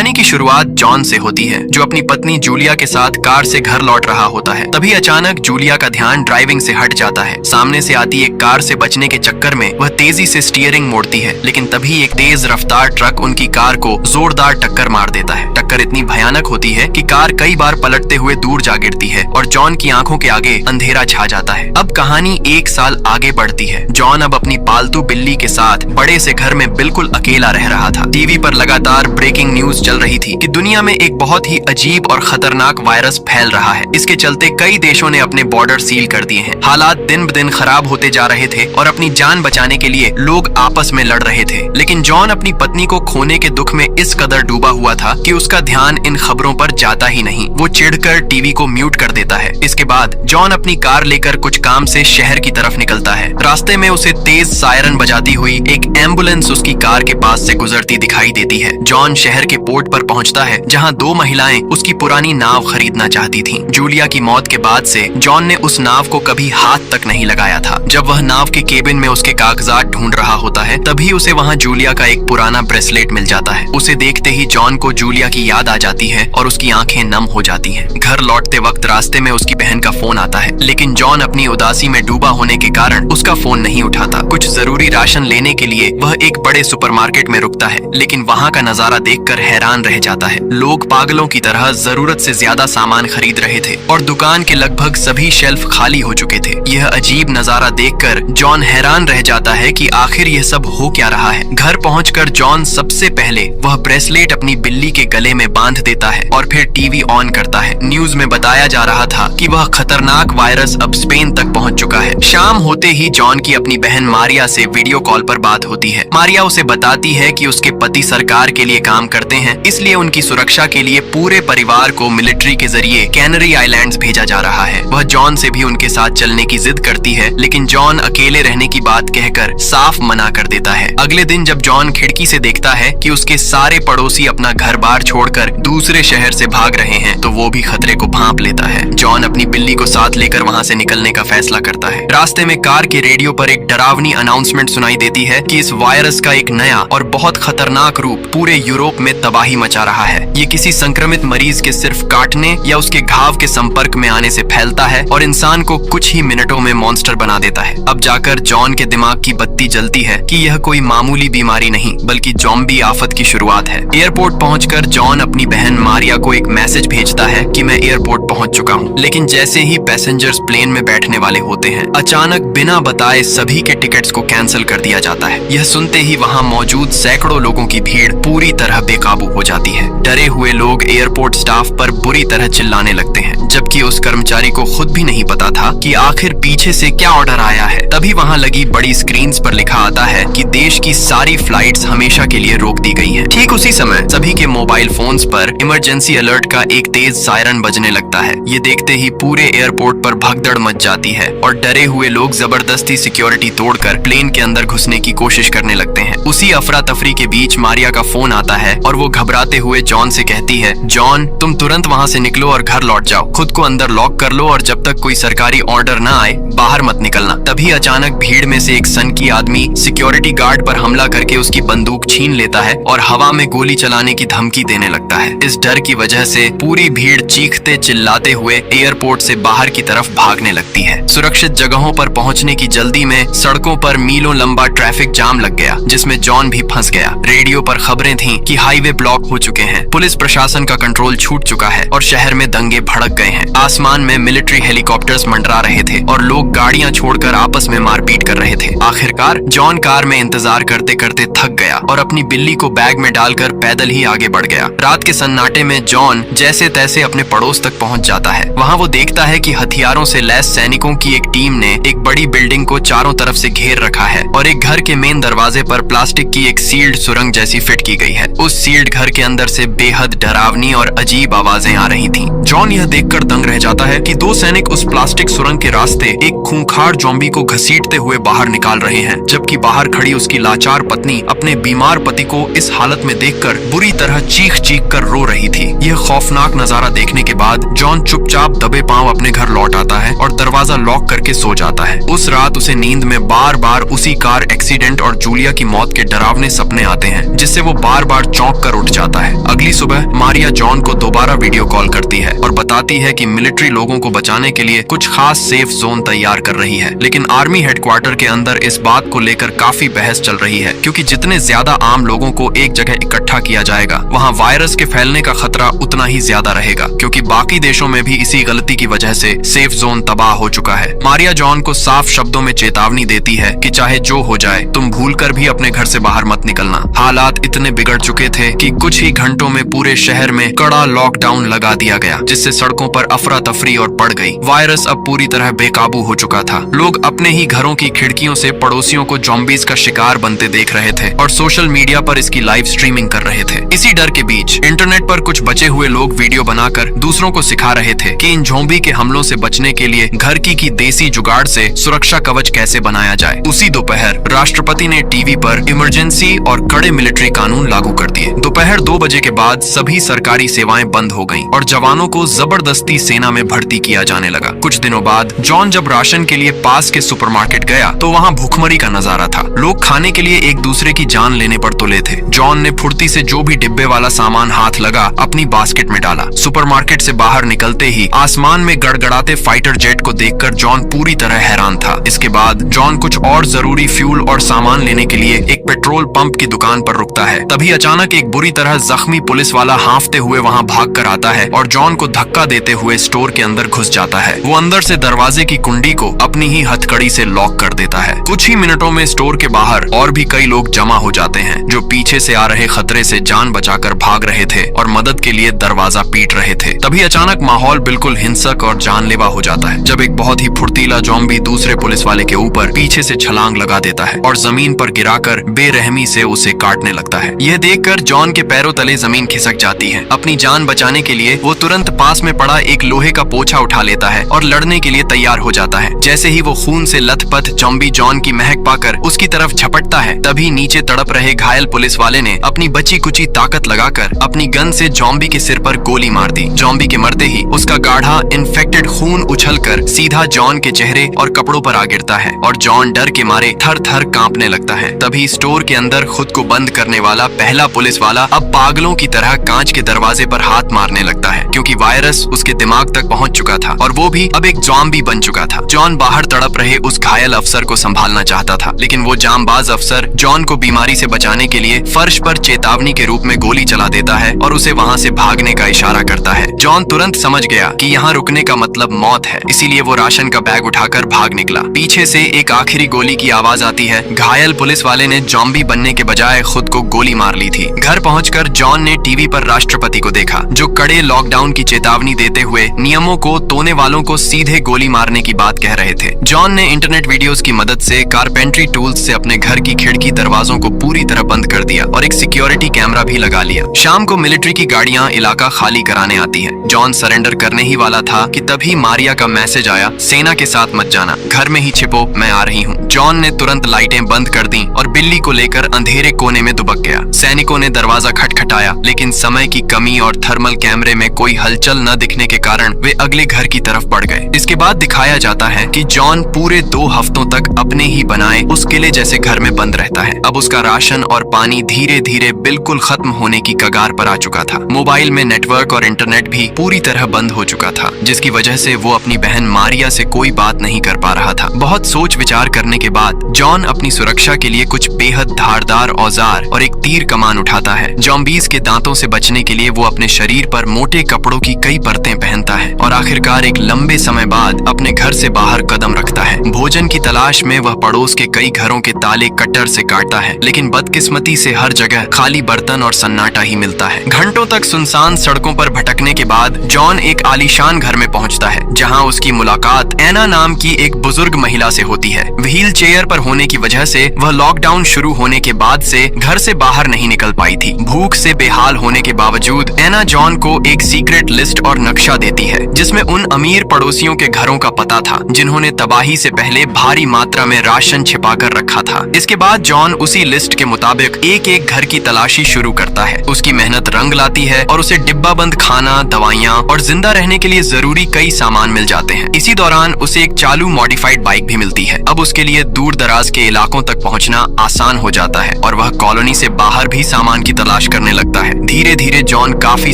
कहानी की शुरुआत जॉन से होती है, जो अपनी पत्नी जूलिया के साथ कार से घर लौट रहा होता है। तभी अचानक जूलिया का ध्यान ड्राइविंग से हट जाता है। सामने से आती एक कार से बचने के चक्कर में वह तेजी से स्टीयरिंग मोड़ती है, लेकिन तभी एक तेज रफ्तार ट्रक उनकी कार को जोरदार टक्कर मार देता है। टक्कर इतनी भयानक होती है कि कार कई बार पलटते हुए दूर जा गिरती है और जॉन की आंखों के आगे अंधेरा छा जाता है। अब कहानी 1 साल आगे बढ़ती है। जॉन अब अपनी पालतू बिल्ली के साथ बड़े से घर में बिल्कुल अकेला रह रहा था। टीवी पर लगातार ब्रेकिंग न्यूज चल रही थी कि दुनिया में एक बहुत ही अजीब और खतरनाक वायरस फैल रहा है। इसके चलते कई देशों ने अपने बॉर्डर सील कर दिए हैं। हालात दिन ब दिन खराब होते जा रहे थे और अपनी जान बचाने के लिए लोग आपस में लड़ रहे थे। लेकिन जॉन अपनी पत्नी को खोने के दुख में इस कदर डूबा हुआ था कि उसका ध्यान इन खबरों पर जाता ही नहीं। वो चिढ़कर टीवी को म्यूट कर देता है। इसके बाद जॉन अपनी कार लेकर कुछ काम से शहर की तरफ निकलता है। रास्ते में उसे तेज सायरन बजाती हुई एक एम्बुलेंस उसकी कार के पास से गुजरती दिखाई देती है। जॉन शहर के पोर्ट पर पहुंचता है, जहां 2 महिलाएं उसकी पुरानी नाव खरीदना चाहती थीं। जूलिया की मौत के बाद से जॉन ने उस नाव को कभी हाथ तक नहीं लगाया था। जब वह नाव के केबिन में उसके कागजात ढूंढ रहा होता है, तभी उसे वहां जूलिया का एक पुराना ब्रेसलेट मिल जाता है। उसे देखते ही जॉन को जूलिया की याद आ जाती है और उसकी आंखें नम हो जाती हैं। घर लौटते वक्त रास्ते में उसकी बहन का फोन आता है, लेकिन जॉन अपनी उदासी में डूबा होने के कारण उसका फोन नहीं उठाता। कुछ जरूरी राशन लेने के लिए वह एक बड़े सुपरमार्केट में रुकता है, लेकिन वहाँ का नजारा देखकर हैरान रह जाता है। लोग पागलों की तरह जरूरत से ज्यादा सामान खरीद रहे थे और दुकान के लगभग सभी शेल्फ खाली हो चुके थे। यह अजीब नजारा देखकर जॉन हैरान रह जाता है कि आखिर यह सब हो क्या रहा है। घर पहुंचकर जॉन सबसे पहले वह ब्रेसलेट अपनी बिल्ली के गले में बांध देता है और फिर टीवी ऑन करता है। न्यूज में बताया जा रहा था कि वह खतरनाक वायरस अब स्पेन तक पहुंच चुका है। शाम होते ही जॉन की अपनी बहन मारिया से वीडियो कॉल पर बात होती है। मारिया उसे बताती है कि उसके पति सरकार के लिए काम करते हैं, इसलिए उनकी सुरक्षा के लिए पूरे परिवार को मिलिट्री के जरिए कैनरी आइलैंड्स भेजा जा रहा है। वह जॉन से भी उनके साथ चलने की जिद करती है, लेकिन जॉन अकेले रहने की बात कहकर साफ मना कर देता है। अगले दिन जब जॉन खिड़की से देखता है कि उसके सारे पड़ोसी अपना घर बार छोड़कर दूसरे शहर से भाग रहे हैं, तो वो भी खतरे को भांप लेता है। जॉन अपनी बिल्ली को साथ लेकर वहाँ से निकलने का फैसला करता है। रास्ते में कार के रेडियो पर एक डरावनी अनाउंसमेंट सुनाई देती है कि इस वायरस का एक नया और बहुत खतरनाक रूप पूरे यूरोप में तबाही मचा रहा है। ये किसी संक्रमित मरीज के सिर्फ काटने या उसके घाव के संपर्क में आने से फैलता है और इंसान को कुछ ही मिनटों में मॉन्स्टर बना देता है। अब जाकर जॉन के दिमाग की बत्ती जलती है कि यह कोई मामूली बीमारी नहीं, बल्कि ज़ॉम्बी आफत की शुरुआत है। एयरपोर्ट पहुंचकर जॉन अपनी बहन मारिया को एक मैसेज भेजता है कि मैं एयरपोर्ट पहुंच चुका हूं। लेकिन जैसे ही पैसेंजर्स प्लेन में बैठने वाले होते हैं, अचानक बिना बताए सभी के टिकट्स को कैंसिल कर दिया जाता है। यह सुनते ही वहां मौजूद सैकड़ों लोगों की भीड़ पूरी तरह बेकाबू हो जाती है। डरे हुए लोग एयरपोर्ट स्टाफ पर बुरी तरह चिल्लाने लगते हैं, जबकि उस कर्मचारी को खुद भी नहीं पता था कि आखिर पीछे से क्या ऑर्डर आया है। तभी वहां लगी बड़ी स्क्रीन्स पर लिखा आता है कि देश की सारी फ्लाइट्स हमेशा के लिए रोक दी गई हैं। ठीक उसी समय सभी के मोबाइल फोन्स पर इमरजेंसी अलर्ट का एक तेज सायरन बजने लगता है। ये देखते ही पूरे एयरपोर्ट पर भगदड़ मच जाती है और डरे हुए लोग जबरदस्ती सिक्योरिटी तोड़कर प्लेन के अंदर घुसने की कोशिश करने लगते हैं। उसी अफरा तफरी के बीच मारिया का फोन आता है और वो घबराते हुए जॉन से कहती है, जॉन तुम तुरंत वहाँ से निकलो और घर लौट जाओ। खुद को अंदर लॉक कर लो और जब तक कोई सरकारी ऑर्डर न आए बाहर मत निकलना। तभी अचानक भीड़ में से एक सनकी आदमी सिक्योरिटी गार्ड पर हमला करके उसकी बंदूक छीन लेता है और हवा में गोली चलाने की धमकी देने लगता है। इस डर की वजह से पूरी भीड़ चीखते चिल्लाते हुए एयरपोर्ट से बाहर की तरफ भागने लगती है। सुरक्षित जगहों पर पहुंचने की जल्दी में सड़कों पर मीलों लंबा ट्रैफिक जाम लग गया, जिसमें जॉन भी फंस गया। रेडियो पर खबरें थीं कि हाईवे ब्लॉक हो चुके हैं, पुलिस प्रशासन का कंट्रोल छूट चुका है और शहर में दंगे भड़क गए हैं। आसमान में मिलिट्री हेलीकॉप्टर्स मंडरा रहे थे और लोग गाड़ियां छोड़कर आपस में मारपीट कर रहे थे। आखिरकार जॉन कार में इंतजार करते करते थक गया और अपनी बिल्ली को बैग में डालकर पैदल ही आगे बढ़ गया। रात के सन्नाटे में जॉन जैसे तैसे अपने पड़ोस तक पहुंच जाता है। वहां वो देखता है कि हथियारों से लैस सैनिकों की एक टीम ने एक बड़ी बिल्डिंग को चारों तरफ से घेर रखा है और एक घर के मेन दरवाजे पर प्लास्टिक की एक सील्ड सुरंग जैसी फिट की गई है। उस सील्ड घर के अंदर से बेहद डरावनी और अजीब आवाजें आ रही थीं। जॉन यह देखकर दंग रह जाता है कि 2 सैनिक उस प्लास्टिक सुरंग के रास्ते एक खूंखार ज़ॉम्बी को घसीटते हुए बाहर निकाल रहे हैं, जबकि बाहर खड़ी उसकी लाचार पत्नी अपने बीमार पति को इस हालत में देखकर बुरी तरह चीख चीख कर रो रही थी। यह खौफनाक नजारा देखने के बाद जॉन चुपचाप दबे पांव अपने घर लौट आता है और दरवाजा लॉक करके सो जाता है। उस रात उसे नींद में बार बार उसी कार एक्सीडेंट और जूलिया की मौत के डरावने सपने आते हैं, जिससे वो बार बार चौंक कर उठ उठ जाता है। अगली सुबह मारिया जॉन को दोबारा वीडियो कॉल करती है और बताती है कि मिलिट्री लोगों को बचाने के लिए कुछ खास सेफ जोन तैयार कर रही है। लेकिन आर्मी हेडक्वार्टर के अंदर इस बात को लेकर काफी बहस चल रही है, क्योंकि जितने ज्यादा आम लोगों को एक जगह इकट्ठा किया जाएगा, वहाँ वायरस के फैलने का खतरा उतना ही ज्यादा रहेगा, क्योंकि बाकी देशों में भी इसी गलती की वजह से सेफ जोन तबाह हो चुका है। मारिया जॉन को साफ शब्दों में चेतावनी देती है कि चाहे जो हो जाए, तुम भूलकर भी अपने घर से बाहर मत निकलना। हालात इतने बिगड़ चुके थे कि कुछ ही घंटों में पूरे शहर में कड़ा लॉकडाउन लगा दिया गया, जिससे सड़कों पर अफरा तफरी और बढ़ गई। वायरस अब पूरी तरह बेकाबू हो चुका था। लोग अपने ही घरों की खिड़कियों से पड़ोसियों को ज़ॉम्बीज़ का शिकार बनते देख रहे थे और सोशल मीडिया पर इसकी लाइव स्ट्रीमिंग कर रहे थे। इसी डर के बीच इंटरनेट पर कुछ बचे हुए लोग वीडियो बनाकर दूसरों को सिखा रहे थे कि इन ज़ॉम्बी के हमलों से बचने के लिए घर की देसी जुगाड़ से सुरक्षा कवच कैसे बनाया जाए। उसी दोपहर राष्ट्रपति ने टीवी पर इमरजेंसी और कड़े मिलिट्री कानून लागू कर दिए। दोपहर 2 बजे के बाद सभी सरकारी सेवाएं बंद हो गईं और जवानों को जबरदस्ती सेना में भर्ती किया जाने लगा। कुछ दिनों बाद जॉन जब राशन के लिए पास के सुपरमार्केट गया तो वहाँ भूखमरी का नजारा था। लोग खाने के लिए एक दूसरे की जान लेने पर तुले थे। जॉन ने फुर्ती से जो भी डिब्बे वाला सामान हाथ लगा अपनी बास्केट में डाला। सुपरमार्केट से बाहर निकलते ही आसमान में गड़गड़ाते फाइटर जेट को देखकर जॉन पूरी तरह हैरान था। इसके बाद जॉन कुछ और जरूरी फ्यूल और सामान लेने के लिए एक पेट्रोल पंप की दुकान पर रुकता है। तभी अचानक एक बुरी तरह जख्मी पुलिस वाला हांफते हुए वहां भाग कर आता है और जॉन को धक्का देते हुए स्टोर के अंदर घुस जाता है। वो अंदर से दरवाजे की कुंडी को अपनी ही हथकड़ी से लॉक कर देता है। कुछ ही मिनटों में स्टोर के बाहर और भी कई लोग जमा हो जाते हैं, जो पीछे से आ रहे खतरे से जान बचाकर भाग रहे थे और मदद के लिए दरवाजा पीट रहे थे। तभी अचानक माहौल बिल्कुल हिंसक और जानलेवा हो जाता है, जब एक बहुत ही फुर्तीला ज़ॉम्बी दूसरे पुलिस वाले के ऊपर पीछे से छलांग लगा देता है और जमीन पर गिराकर बेरहमी से उसे काटने लगता है। यह देखकर जॉन के पैरों तले जमीन खिसक जाती है। अपनी जान बचाने के लिए वो तुरंत पास में पड़ा एक लोहे का पोछा उठा लेता है और लड़ने के लिए तैयार हो जाता है। जैसे ही वो खून से लथपथ ज़ॉम्बी जॉन की महक पाकर उसकी तरफ झपटता है, तभी नीचे तड़प रहे घायल पुलिस वाले ने अपनी बची कुची ताकत लगाकर अपनी गन से ज़ॉम्बी के सिर पर गोली मार दी। ज़ॉम्बी के मरते ही उसका गाढ़ा इन्फेक्टेड खून उछलकर सीधा जॉन के चेहरे और कपड़ों पर आ गिरता है और जॉन डर के मारे थर थर कांपने लगता है। तभी स्टोर के अंदर खुद को बंद करने वाला पहला पुलिस वाला अब पागलों की तरह कांच के दरवाजे पर हाथ मारने लगता है, क्योंकि वायरस उसके दिमाग तक पहुंच चुका था और वो भी अब एक ज़ॉम्बी बन चुका था। जॉन बाहर तड़प रहे उस घायल अफसर को संभालना चाहता था, लेकिन वो जांबाज अफसर जॉन को बीमारी से बचाने के लिए फर्श पर चेतावनी के रूप में गोली चला देता है और उसे वहाँ से भागने का इशारा करता है। जॉन तुरंत समझ गया कि यहाँ रुकने का मतलब मौत है, इसीलिए वो राशन का बैग उठाकर भाग निकला। पीछे से एक आखिरी गोली की आवाज आती है। घायल पुलिस वाले ने ज़ॉम्बी बनने के बजाय खुद को गोली मार ली थी। घर पहुंचकर जॉन ने टीवी पर राष्ट्रपति को देखा, जो कड़े लॉकडाउन की चेतावनी देते हुए नियमों को तोड़ने वालों को सीधे गोली मारने की बात कह रहे थे। जॉन ने इंटरनेट वीडियोस की मदद से कारपेंट्री टूल्स से अपने घर की खिड़की दरवाजों को पूरी तरह बंद कर दिया और एक सिक्योरिटी कैमरा भी लगा लिया। शाम को मिलिट्री की गाड़ियां इलाका खाली कराने आती हैं। जॉन सरेंडर करने ही वाला था कि तभी मारिया का मैसेज आया, सेना के साथ मत जाना, घर में ही छिपो, मैं आ रही हूँ। जॉन ने तुरंत लाइटें बंद कर दी और बिल्ली को लेकर अंधेरे कोने में दुबक गया। सैनिकों ने दरवाजा खटखटाया, लेकिन समय की कमी और थर्मल कैमरे में कोई हलचल न दिखने के कारण वे अगले घर की तरफ बढ़ गए। इसके बाद दिखाया जाता है कि जॉन पूरे 2 हफ्तों तक अपने ही बनाए उस किले जैसे घर में बंद रहता है। अब उसका राशन और पानी धीरे धीरे बिल्कुल खत्म होने की कगार पर आ चुका था। मोबाइल में नेटवर्क और इंटरनेट भी पूरी तरह बंद हो चुका था, जिसकी वजह से वो अपनी बहन मारिया से कोई बात नहीं कर पा रहा था। बहुत सोच विचार करने के बाद जॉन अपनी सुरक्षा के लिए कुछ बेहद धारदार औजार और एक तीर कमान उठाता है। ज़ॉम्बीज़ के दांतों से बचने के लिए वो अपने शरीर पर मोटे कपड़ों की कई परतें पहनता है और आखिरकार एक लंबे समय बाद अपने घर से बाहर कदम रखता है। भोजन की तलाश में वह पड़ोस के कई घरों के ताले कटर से काटता है, लेकिन बदकिस्मती से हर जगह खाली बर्तन और सन्नाटा ही मिलता है। घंटों तक सुनसान सड़कों पर भटकने के बाद जॉन एक आलीशान घर में पहुंचता है, जहां उसकी मुलाकात एना नाम की एक बुजुर्ग महिला से होती है। व्हील चेयर पर होने की वजह से वह लॉकडाउन शुरू होने के बाद से घर से बाहर नहीं निकल पाई थी। भूख से बेहाल होने के बावजूद एना जॉन को एक सीक्रेट लिस्ट और नक्शा देती है, जिसमें उन अमीर पड़ोसियों के घरों का पता था जिन्होंने तबाही से पहले भारी मात्रा में राशन छिपा कर रखा था। इसके बाद जॉन उसी लिस्ट के मुताबिक एक एक घर की तलाशी शुरू करता है। उसकी मेहनत रंग लाती है और उसे डिब्बा बंद खाना, दवाइयाँ और जिंदा रहने के लिए जरूरी कई सामान मिल जाते हैं। इसी दौरान उसे एक चालू मॉडिफाइड बाइक भी मिलती है। अब उसके लिए दूर दराज के इलाकों तक पहुंचना आसान हो जाता है और वह कॉलोनी से बाहर भी सामान की तलाश तलाश करने लगता है। धीरे धीरे जॉन काफी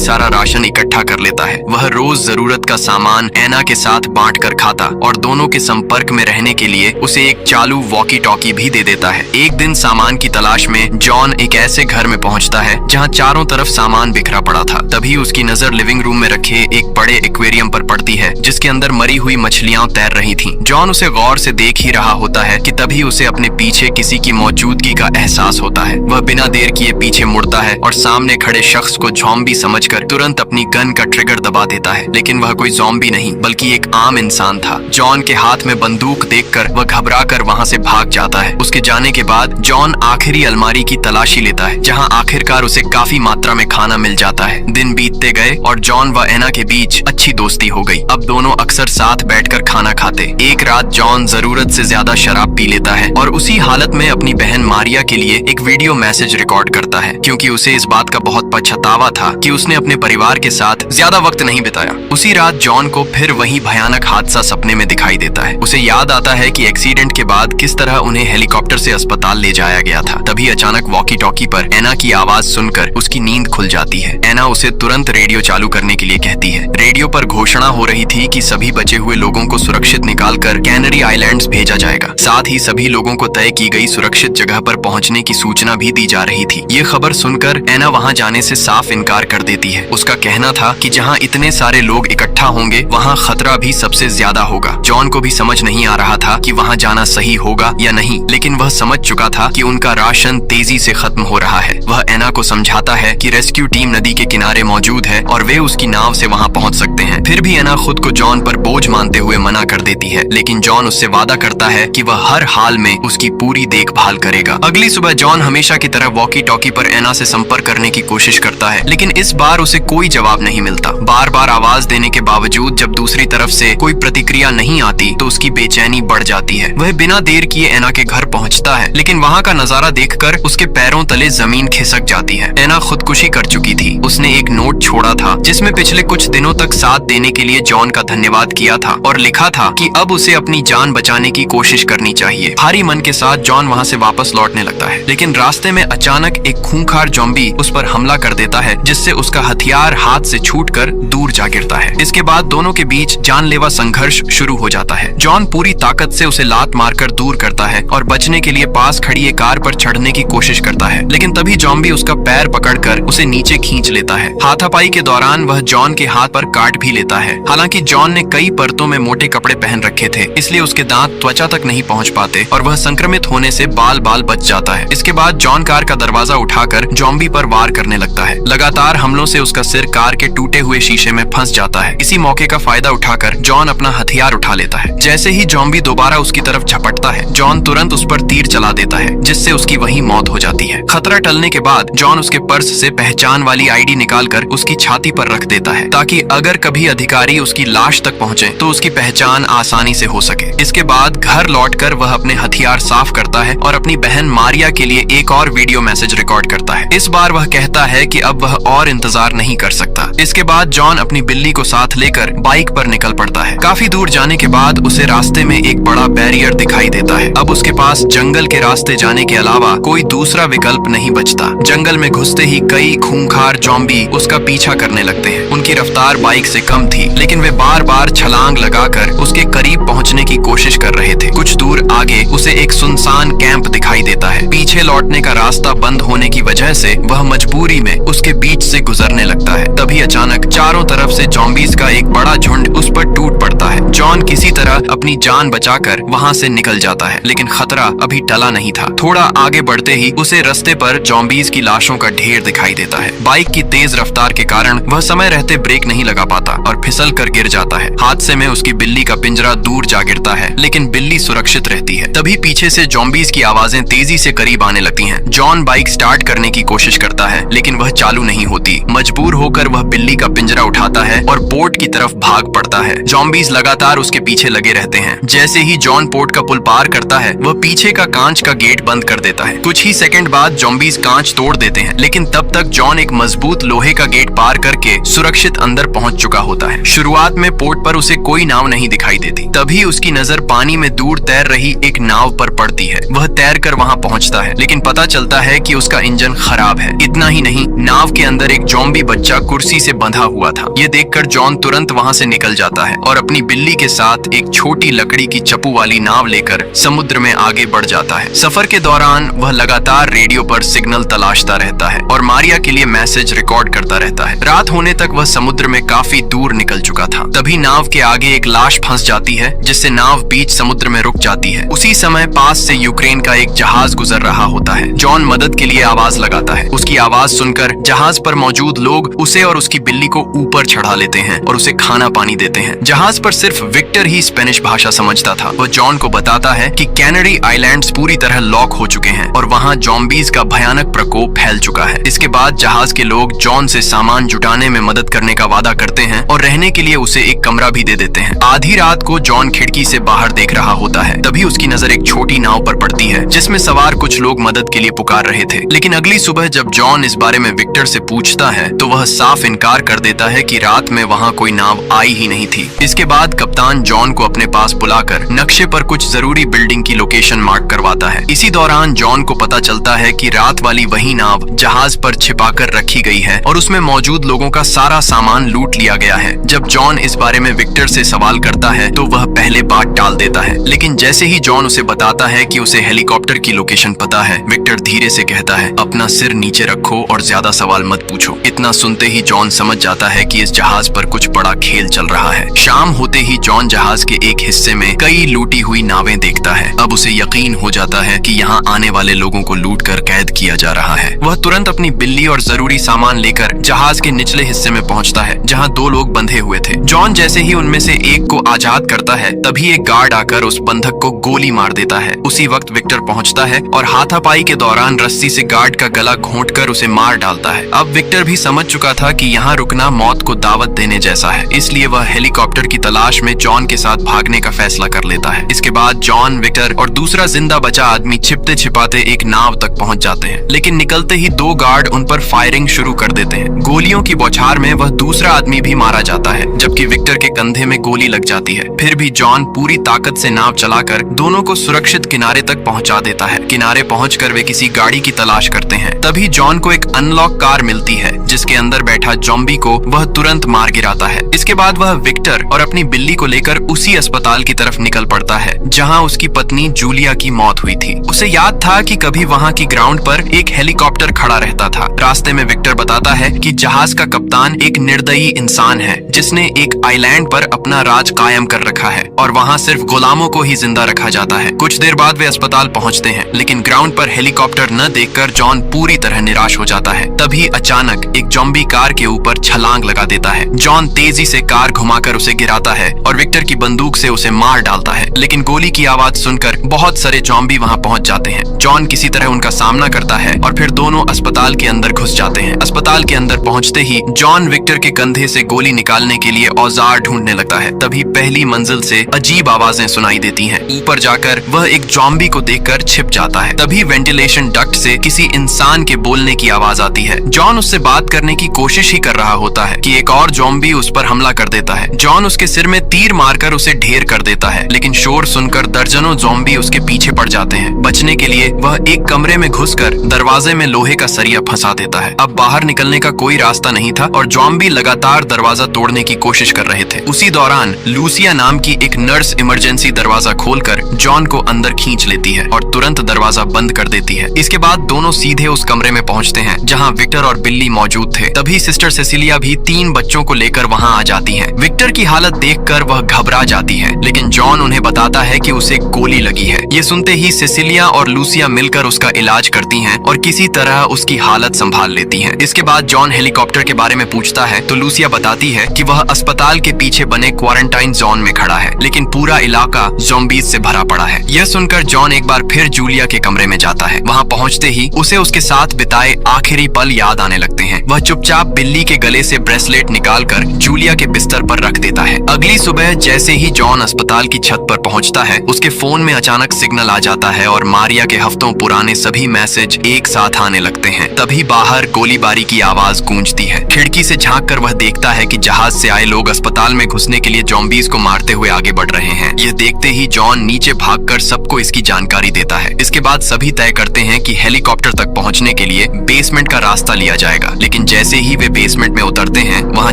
सारा राशन इकट्ठा कर लेता है। वह रोज जरूरत का सामान एना के साथ बांट कर खाता और दोनों के संपर्क में रहने के लिए उसे एक चालू वॉकी टॉकी भी दे देता है। एक दिन सामान की तलाश में जॉन एक ऐसे घर में पहुंचता है जहां चारों तरफ सामान बिखरा पड़ा था। तभी उसकी नजर लिविंग रूम में रखे एक बड़े एक्वेरियम पर पड़ती है जिसके अंदर मरी हुई मछलियां तैर रही थीं। जॉन उसे गौर से देख ही रहा होता है कि तभी उसे अपने पीछे किसी की मौजूदगी का एहसास होता है। वह बिना देर किए पीछे मुड़ता है और सामने खड़े शख्स को ज़ॉम्बी समझकर तुरंत अपनी गन का ट्रिगर दबा देता है, लेकिन वह कोई ज़ॉम्बी नहीं बल्कि एक आम इंसान था। जॉन के हाथ में बंदूक देखकर वह घबराकर वहां से भाग जाता है। उसके जाने के बाद जॉन आखिरी अलमारी की तलाशी लेता है जहां आखिरकार उसे काफी मात्रा में खाना मिल जाता है। दिन बीतते गए और जॉन व एना के बीच अच्छी दोस्ती हो गई। अब दोनों अक्सर साथ बैठकर खाना खाते। एक रात जॉन जरूरत से ज्यादा शराब पी लेता है और उसी हालत में अपनी बहन मारिया के लिए एक वीडियो मैसेज रिकॉर्ड करता है, क्योंकि उसे इस बात का बहुत पछतावा था कि उसने अपने परिवार के साथ ज्यादा वक्त नहीं बिताया। उसी रात जॉन को फिर वही भयानक हादसा सपने में दिखाई देता है। उसे याद आता है कि एक्सीडेंट के बाद किस तरह उन्हें हेलीकॉप्टर से अस्पताल ले जाया गया था। तभी अचानक वॉकी टॉकी पर एना की आवाज सुनकर उसकी नींद खुल जाती है। एना उसे तुरंत रेडियो चालू करने के लिए कहती है। रेडियो पर घोषणा हो रही थी कि सभी बचे हुए लोगों को सुरक्षित निकालकर कैनरी आइलैंड्स भेजा जाएगा। साथ ही सभी लोगों को तय की गई सुरक्षित जगह पर पहुंचने की सूचना भी दी जा रही थी। ये खबर सुनकर एना वहां जाने से साफ इनकार कर देती है। उसका कहना था कि जहां इतने सारे लोग इकट्ठा होंगे वहां खतरा भी सबसे ज्यादा होगा। जॉन को भी समझ नहीं आ रहा था कि वहां जाना सही होगा या नहीं, लेकिन वह समझ चुका था कि उनका राशन तेजी से खत्म हो रहा है। वह एना को समझाता है कि रेस्क्यू टीम नदी के किनारे मौजूद है और वे उसकी नाव से वहां पहुंच सकते हैं। फिर भी एना खुद को जॉन पर बोझ मानते हुए मना कर देती है, लेकिन जॉन उससे वादा करता है कि वह हर हाल में उसकी पूरी देखभाल करेगा। अगली सुबह जॉन हमेशा की तरह वॉकी टॉकी पर एना से संपर्क करने की कोशिश करता है, लेकिन इस बार उसे कोई जवाब नहीं मिलता। बार बार आवाज देने के बावजूद जब दूसरी तरफ से कोई प्रतिक्रिया नहीं आती तो उसकी बेचैनी बढ़ जाती है। वह बिना देर किए एना के घर पहुंचता है, लेकिन वहां का नजारा देखकर उसके पैरों तले जमीन खिसक जाती है। एना खुदकुशी कर चुकी थी। उसने एक नोट छोड़ा था जिसमें पिछले कुछ दिनों तक साथ देने के लिए जॉन का धन्यवाद किया था और लिखा था कि अब उसे अपनी जान बचाने की कोशिश करनी चाहिए। भारी मन के साथ जॉन वहां से वापस लौटने लगता है, लेकिन रास्ते में अचानक एक खूंखार ज़ॉम्बी उस पर हमला कर देता है, जिससे उसका हथियार हाथ से छूटकर दूर जा गिरता है। इसके बाद दोनों के बीच जानलेवा संघर्ष शुरू हो जाता है। जॉन पूरी ताकत से उसे लात मारकर दूर करता है और बचने के लिए पास खड़ी एक कार पर चढ़ने की कोशिश करता है, लेकिन तभी ज़ॉम्बी उसका पैर पकड़कर उसे नीचे खींच लेता है। हाथापाई के दौरान वह जॉन के हाथ पर काट भी लेता है। हालांकि जॉन ने कई परतों में मोटे कपड़े पहन रखे थे, इसलिए उसके दांत त्वचा तक नहीं पहुंच पाते और वह संक्रमित होने से बाल बाल बच जाता है। इसके बाद जॉन कार का दरवाजा उठाकर ज़ॉम्बी पर वार करने लगता है। लगातार हमलों से उसका सिर कार के टूटे हुए शीशे में फंस जाता है। इसी मौके का फायदा उठाकर जॉन अपना हथियार उठा लेता है। जैसे ही ज़ॉम्बी दोबारा उसकी तरफ झपटता है, जॉन तुरंत उस पर तीर चला देता है, जिससे उसकी वहीं मौत हो जाती है। खतरा टलने के बाद जॉन उसके पर्स से पहचान वाली आईडी निकालकर उसकी छाती पर रख देता है, ताकि अगर कभी अधिकारी उसकी लाश तक पहुंचे तो उसकी पहचान आसानी से हो सके। इसके बाद घर लौटकर वह अपने हथियार साफ करता है और अपनी बहन मारिया के लिए एक और वीडियो मैसेज रिकॉर्ड करता है। इस बार वह कहता है कि अब वह और इंतजार नहीं कर सकता। इसके बाद जॉन अपनी बिल्ली को साथ लेकर बाइक पर निकल पड़ता है। काफी दूर जाने के बाद उसे रास्ते में एक बड़ा बैरियर दिखाई देता है। अब उसके पास जंगल के रास्ते जाने के अलावा कोई दूसरा विकल्प नहीं बचता। जंगल में घुसते ही कई खूंखार ज़ॉम्बी उसका पीछा करने लगते हैं। उनकी रफ्तार बाइक से कम थी, लेकिन वे बार बार छलांग लगाकर उसके करीब पहुंचने की कोशिश कर रहे थे। कुछ दूर आगे उसे एक सुनसान कैंप दिखाई देता है। पीछे लौटने का रास्ता बंद होने की वजह से वह मजबूरी में उसके बीच से गुजरने लगता है। तभी अचानक चारों तरफ से ज़ॉम्बीज का एक बड़ा झुंड उस पर टूट पड़ता है। जॉन किसी तरह अपनी जान बचाकर वहां से निकल जाता है, लेकिन खतरा अभी टला नहीं था। थोड़ा आगे बढ़ते ही उसे रास्ते पर ज़ॉम्बीज की लाशों का ढेर दिखाई देता है। बाइक की तेज रफ्तार के कारण वह समय रहते ब्रेक नहीं लगा पाता और फिसल कर गिर जाता है। हादसे में उसकी बिल्ली का पिंजरा दूर जा गिरता है, लेकिन बिल्ली सुरक्षित रहती है। तभी पीछे से ज़ॉम्बीज की आवाजें तेजी से करीब आने लगती हैं। जॉन बाइक स्टार्ट करने की कोशिश करता है, लेकिन वह चालू नहीं होती। मजबूर होकर वह बिल्ली का पिंजरा उठाता है और पोर्ट की तरफ भाग पड़ता है। जॉम्बीज लगातार उसके पीछे लगे रहते हैं। जैसे ही जॉन पोर्ट का पुल पार करता है, वह पीछे का कांच का गेट बंद कर देता है। कुछ ही सेकंड बाद जॉम्बीज कांच तोड़ देते हैं, लेकिन तब तक जॉन एक मजबूत लोहे का गेट पार करके सुरक्षित अंदर पहुंच चुका होता है। शुरुआत में पोर्ट पर उसे कोई नाव नहीं दिखाई देती। तभी उसकी नजर पानी में दूर तैर रही एक नाव पर पड़ती है। वह तैर कर वहां पहुंचता है, लेकिन पता चलता है कि उसका इंजन खराब है। इतना ही नहीं, नाव के अंदर एक जॉम्बी बच्चा कुर्सी से बंधा हुआ था। ये देखकर जॉन तुरंत वहां से निकल जाता है और अपनी बिल्ली के साथ एक छोटी लकड़ी की चप्पू वाली नाव लेकर समुद्र में आगे बढ़ जाता है। सफर के दौरान वह लगातार रेडियो पर सिग्नल तलाशता रहता है और मारिया के लिए मैसेज रिकॉर्ड करता रहता है। रात होने तक वह समुद्र में काफी दूर निकल चुका था। तभी नाव के आगे एक लाश फंस जाती है, जिससे नाव बीच समुद्र में रुक जाती है। उसी समय पास से यूक्रेन का एक जहाज गुजर रहा होता है। जॉन मदद के लिए आवाज लगाता है। उसकी आवाज सुनकर जहाज पर मौजूद लोग उसे और उसकी बिल्ली को ऊपर चढ़ा लेते हैं और उसे खाना पानी देते हैं। जहाज पर सिर्फ विक्टर ही स्पेनिश भाषा समझता था। वह जॉन को बताता है कि कैनरी आइलैंड्स पूरी तरह लॉक हो चुके हैं और वहां जॉम्बीज का भयानक प्रकोप फैल चुका है। इसके बाद जहाज के लोग जॉन से सामान जुटाने में मदद करने का वादा करते हैं और रहने के लिए उसे एक कमरा भी दे देते हैं। आधी रात को जॉन खिड़की से बाहर देख रहा होता है। तभी उसकी नजर एक छोटी नाव पर पड़ती है, जिसमें सवार कुछ लोग मदद के लिए पुकार रहे थे। लेकिन अगली सुबह जब जॉन इस बारे में विक्टर से पूछता है, तो वह साफ इनकार कर देता है कि रात में वहां कोई नाव आई ही नहीं थी। इसके बाद कप्तान जॉन को अपने पास बुलाकर नक्शे पर कुछ जरूरी बिल्डिंग की लोकेशन मार्क करवाता है। इसी दौरान जॉन को पता चलता है कि रात वाली वही नाव जहाज पर छिपाकर रखी गई है और उसमें मौजूद लोगों का सारा सामान लूट लिया गया है। जब जॉन इस बारे में विक्टर से सवाल करता है, तो वह पहले बात टाल देता है। लेकिन जैसे ही जॉन उसे बताता है कि उसे हेलीकॉप्टर की लोकेशन पता है, विक्टर धीरे से कहता है, अपना सिर नीचे रखो और ज्यादा सवाल मत पूछो। इतना सुनते ही जॉन समझ जाता है कि इस जहाज पर कुछ बड़ा खेल चल रहा है। शाम होते ही जॉन जहाज के एक हिस्से में कई लूटी हुई नावें देखता है। अब उसे यकीन हो जाता है कि यहाँ आने वाले लोगों को लूट कर कैद किया जा रहा है। वह तुरंत अपनी बिल्ली और जरूरी सामान लेकर जहाज के निचले हिस्से में पहुंचता है, जहाँ 2 लोग बंधे हुए थे। जॉन जैसे ही उनमें से एक को आजाद करता है, तभी एक गार्ड आकर उस बंधक को गोली मार देता है। उसी वक्त विक्टर पहुंचता है और हाथापाई के दौरान रस्सी से गार्ड का गला घोंटकर उसे मार डालता है। अब विक्टर भी समझ चुका था कि यहाँ रुकना मौत को दावत देने जैसा है, इसलिए वह हेलीकॉप्टर की तलाश में जॉन के साथ भागने का फैसला कर लेता है। इसके बाद जॉन, विक्टर और दूसरा जिंदा बचा आदमी छिपते छिपाते एक नाव तक पहुंच जाते हैं। लेकिन निकलते ही 2 गार्ड उन पर फायरिंग शुरू कर देते हैं। गोलियों की बौछार में वह दूसरा आदमी भी मारा जाता है, जबकि विक्टर के कंधे में गोली लग जाती है। फिर भी जॉन पूरी ताकत से नाव चलाकर दोनों को सुरक्षित किनारे तक पहुंचा देता है। किनारे पहुंचकर वे किसी गाड़ी की तलाश करते हैं। तभी जॉन को एक अनलॉक कार मिलती है, जिसके अंदर बैठा जॉम्बी को वह तुरंत मार गिराता है। इसके बाद वह विक्टर और अपनी बिल्ली को लेकर उसी अस्पताल की तरफ निकल पड़ता है, जहां उसकी पत्नी जूलिया की मौत हुई थी। उसे याद था कि कभी वहां की ग्राउंड पर एक हेलीकॉप्टर खड़ा रहता था। रास्ते में विक्टर बताता है कि जहाज का कप्तान एक निर्दयी इंसान है, जिसने एक आइलैंड पर अपना राज कायम कर रखा है और वहां सिर्फ गुलामों को ही जिंदा रखा जाता है। कुछ देर बाद वे अस्पताल पहुंचते हैं, लेकिन ग्राउंड पर हेलीकॉप्टर न देखकर जॉन पूरी तरह निराश हो जाता है। तभी अचानक एक जॉम्बी कार के ऊपर छलांग लगा देता है। जॉन तेजी से कार घुमाकर उसे गिराता है और विक्टर की बंदूक से उसे मार डालता है। लेकिन गोली की आवाज सुनकर बहुत सारे जॉम्बी वहां पहुंच जाते हैं। जॉन किसी तरह उनका सामना करता है और फिर दोनों अस्पताल के अंदर घुस जाते हैं। अस्पताल के अंदर पहुंचते ही जॉन विक्टर के कंधे से गोली निकालने के लिए औजार ढूंढने लगता है। तभी पहली मंजिल से अजीब आवाजें सुनाई देती हैं। ऊपर जाकर वह एक जॉम्बी को देखकर छिप जाता है। तभी वेंटिलेशन डक्ट से किसी इंसान के बोलने की आवाज आती है। जॉन उससे बात करने की कोशिश ही कर रहा होता है कि एक और जॉम्बी उस पर हमला कर देता है। जॉन उसके सिर में तीर मारकर उसे ढेर कर देता है, लेकिन शोर सुनकर दर्जनों जॉम्बी उसके पीछे पड़ जाते हैं। बचने के लिए वह एक कमरे में घुसकर दरवाजे में लोहे का सरिया फंसा देता है। अब बाहर निकलने का कोई रास्ता नहीं था और जॉम्बी लगातार दरवाजा तोड़ने की कोशिश कर रहे थे। उसी दौरान लूसिया नाम की एक नर्स इमरजेंसी दरवाजा खोलकर जॉन को अंदर खींच लेती है और तुरंत दरवाजा बंद कर देती है। इसके बाद दोनों सीधे उस कमरे में पहुंचते हैं जहां विक्टर और बिल्ली मौजूद थे। तभी सिस्टर सेसिलिया भी 3 बच्चों को लेकर वहां आ जाती हैं। विक्टर की हालत देखकर वह घबरा जाती है, लेकिन जॉन उन्हें बताता है कि उसे गोली लगी है। ये सुनते ही सेसिलिया और लूसिया मिलकर उसका इलाज करती हैं और किसी तरह उसकी हालत संभाल लेती हैं। इसके बाद जॉन हेलीकॉप्टर के बारे में पूछता है तो लूसिया बताती है कि वह अस्पताल के पीछे बने क्वारंटाइन जोन में खड़ा है, लेकिन पूरा इलाका ज़ॉम्बीज से भरा पड़ा है। यह सुनकर जॉन एक बार फिर जूलिया के कमरे में जाता है। वहां पहुंचते ही उसे उसके साथ बिताए आखिरी पल याद आने लगते हैं। वह चुपचाप बिल्ली एली के गले से ब्रेसलेट निकालकर जूलिया के बिस्तर पर रख देता है। अगली सुबह जैसे ही जॉन अस्पताल की छत पर पहुंचता है, उसके फोन में अचानक सिग्नल आ जाता है और मारिया के हफ्तों पुराने सभी मैसेज एक साथ आने लगते हैं। तभी बाहर गोलीबारी की आवाज गूंजती है। खिड़की से झांककर वह देखता है कि जहाज से आए लोग अस्पताल में घुसने के लिए ज़ॉम्बीज़ को मारते हुए आगे बढ़ रहे हैं। यह देखते ही जॉन नीचे भागकर सबको इसकी जानकारी देता है। इसके बाद सभी तय करते हैं कि हेलीकॉप्टर तक पहुंचने के लिए बेसमेंट का रास्ता लिया जाएगा। लेकिन जैसे ही वे बेसमेंट में उतरते हैं, वहां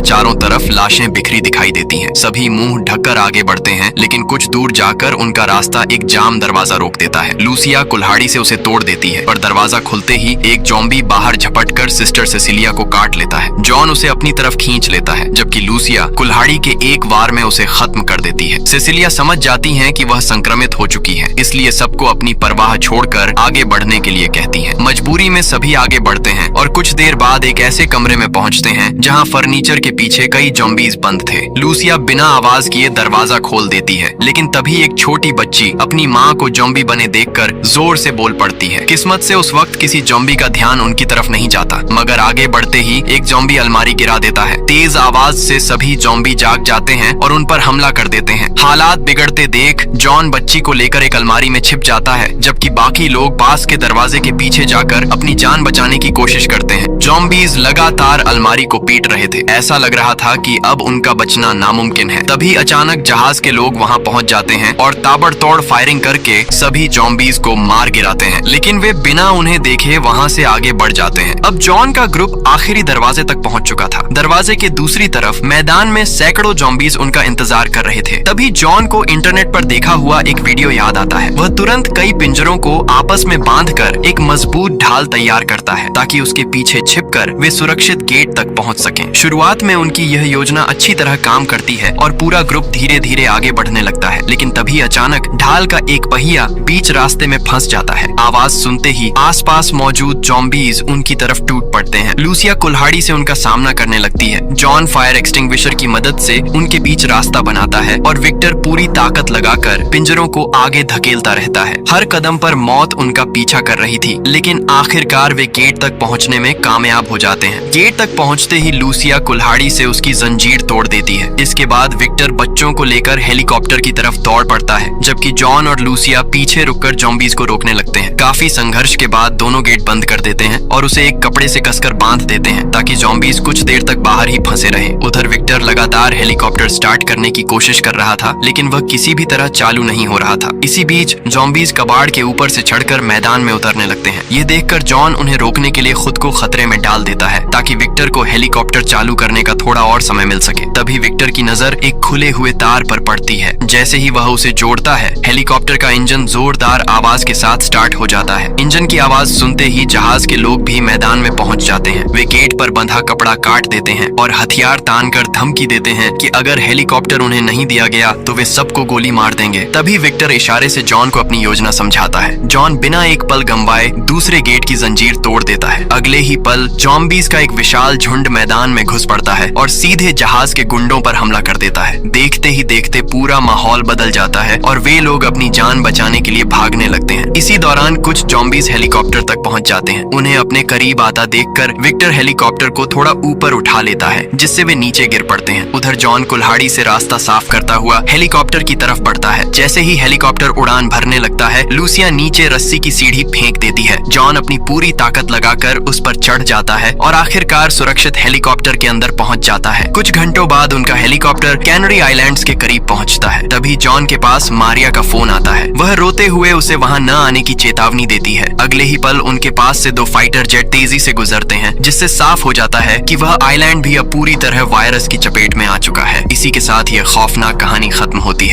चारों तरफ लाशें बिखरी दिखाई देती हैं। सभी मुंह ढककर आगे बढ़ते हैं, लेकिन कुछ दूर जाकर उनका रास्ता एक जाम दरवाजा रोक देता है। लूसिया कुल्हाड़ी से उसे तोड़ देती है, पर दरवाजा खुलते ही एक ज़ॉम्बी बाहर झपटकर सिस्टर सेसिलिया को काट लेता है। जॉन उसे अपनी तरफ खींच लेता है, जबकि लूसिया कुल्हाड़ी के एक वार में उसे खत्म कर देती है। सेसिलिया समझ जाती हैं कि वह संक्रमित हो चुकी है, इसलिए सबको अपनी परवाह छोड़कर आगे बढ़ने के लिए कहती हैं। मजबूरी में सभी आगे बढ़ते हैं और कुछ देर बाद एक ऐसे कमरे में पहुंचते हैं जहां फर्नीचर के पीछे कई ज़ॉम्बीज़ बंद थे। लूसिया बिना आवाज किए दरवाजा खोल देती है, लेकिन तभी एक छोटी बच्ची अपनी माँ को ज़ॉम्बी बने देखकर जोर से बोल पड़ती है। किस्मत से उस वक्त किसी ज़ॉम्बी का ध्यान उनकी तरफ नहीं जाता, मगर आगे बढ़ते ही एक ज़ॉम्बी अलमारी गिरा देता है। तेज आवाज से सभी ज़ॉम्बी जाग जाते हैं और उन पर हमला कर देते हैं। हालात बिगड़ते देख जॉन बच्ची को लेकर एक अलमारी में छिप जाता है, जबकि बाकी लोग पास के दरवाजे के पीछे जाकर अपनी जान बचाने की कोशिश करते हैं। ज़ॉम्बीज़ लगातार अलमारी को पीट रहे थे। ऐसा लग रहा था कि अब उनका बचना नामुमकिन है। तभी अचानक जहाज के लोग वहां पहुंच जाते हैं और ताबड़तोड़ फायरिंग करके सभी ज़ॉम्बीज़ को मार गिराते हैं, लेकिन वे बिना उन्हें देखे वहां से आगे बढ़ जाते हैं। अब जॉन का ग्रुप आखिरी दरवाजे तक पहुंच चुका था। दरवाजे के दूसरी तरफ मैदान में सैकड़ों ज़ॉम्बीज़ उनका इंतजार कर रहे थे। तभी जॉन को इंटरनेट पर देखा हुआ एक वीडियो याद आता है। वह तुरंत कई पिंजरों को आपस में बांधकर एक मजबूत ढाल तैयार करता है, ताकि उसके पीछे छिपकर वे सुरक्षित गेट तक पहुंच सकें। शुरुआत में उनकी यह योजना अच्छी तरह काम करती है और पूरा ग्रुप धीरे धीरे आगे बढ़ने लगता है, लेकिन तभी अचानक ढाल का एक पहिया बीच रास्ते में फंस जाता है। आवाज सुनते ही आसपास मौजूद ज़ॉम्बीज़ उनकी तरफ टूट पड़ते हैं। लूसिया कुल्हाड़ी से उनका सामना करने लगती है। जॉन फायर एक्सटिंग्विशर की मदद से उनके बीच रास्ता बनाता है और विक्टर पूरी ताकत लगाकर पिंजरों को आगे धकेलता रहता है। हर कदम पर मौत उनका पीछा कर रही थी, लेकिन आखिरकार वे गेट तक पहुंचने में कामयाब हो जाते हैं। गेट तक पहुंचते ही लूसिया कुल्हाड़ी से उसकी जंजीर तोड़ देती है। इसके बाद विक्टर बच्चों को लेकर हेलीकॉप्टर की तरफ दौड़ पड़ता है, जबकि जॉन और लूसिया पीछे रुककर ज़ॉम्बीज़ को रोकने लगते हैं। काफी संघर्ष के बाद दोनों गेट बंद कर देते हैं और उसे एक कपड़े से कसकर बांध देते हैं, ताकि ज़ॉम्बीज़ कुछ देर तक बाहर ही फंसे रहें। उधर विक्टर लगातार हेलीकॉप्टर स्टार्ट करने की कोशिश कर रहा था, लेकिन वह किसी भी तरह चालू नहीं हो रहा था। इसी बीच ज़ॉम्बीज़ कबाड़ के ऊपर से चढ़कर मैदान में उतरने लगते हैं। ये देखकर जॉन उन्हें रोकने के लिए खुद को खतरे में डाल देता है, ताकि विक्टर को हेलीकॉप्टर चालू करने का थोड़ा और समय मिल सके। तभी विक्टर की नजर एक खुले हुए तार पर पड़ती है। जैसे ही वह उसे जोड़ता है, हेलीकॉप्टर का इंजन जोरदार आवाज के साथ स्टार्ट हो जाता है। इंजन की आवाज सुनते ही जहाज के लोग भी मैदान में पहुंच जाते हैं। वे गेट पर बंधा कपड़ा काट देते हैं और हथियार तानकर धमकी देते हैं कि अगर हेलीकॉप्टर उन्हें नहीं दिया गया तो वे सबको गोली मार देंगे। तभी विक्टर इशारे से जॉन को अपनी योजना समझाता है। जॉन बिना एक पल गंवाए दूसरे गेट की जंजीर तोड़ देता है। अगले ही पल ज़ॉम्बीज़ का एक विशाल झुंड मैदान में घुस पड़ता है और सीधे जहाज के गुंडों पर हमला कर देता है। देखते ही देखते पूरा माहौल बदल जाता है और वे लोग अपनी जान बचाने के लिए भागने लगते हैं। इसी दौरान कुछ ज़ॉम्बीज़ हेलीकॉप्टर तक पहुंच जाते हैं। उन्हें अपने करीब आता देखकर विक्टर हेलीकॉप्टर को थोड़ा ऊपर उठा लेता है, जिससे वे नीचे गिर पड़ते हैं। उधर जॉन कुल्हाड़ी से रास्ता साफ करता हुआ हेलीकॉप्टर की तरफ बढ़ता है। जैसे ही हेलीकॉप्टर उड़ान भरने लगता है, लूसिया नीचे रस्सी की सीढ़ी फेंक देती है। जॉन अपनी पूरी ताकत लगाकर उस पर चढ़ जाता है और आखिरकार सुरक्षित हेलीकॉप्टर के अंदर पहुंच जाता है। कुछ घंटों बाद उनका हेलीकॉप्टर कैनरी आइलैंड्स के करीब पहुंचता है। तभी जॉन के पास मारिया का फोन आता है। वह रोते हुए उसे वहां न आने की चेतावनी देती है। अगले ही पल उनके पास से 2 फाइटर जेट तेजी से गुजरते हैं, जिससे साफ हो जाता है कि वह आइलैंड भी अब पूरी तरह वायरस की चपेट में आ चुका है। इसी के साथ यह खौफनाक कहानी खत्म होती है।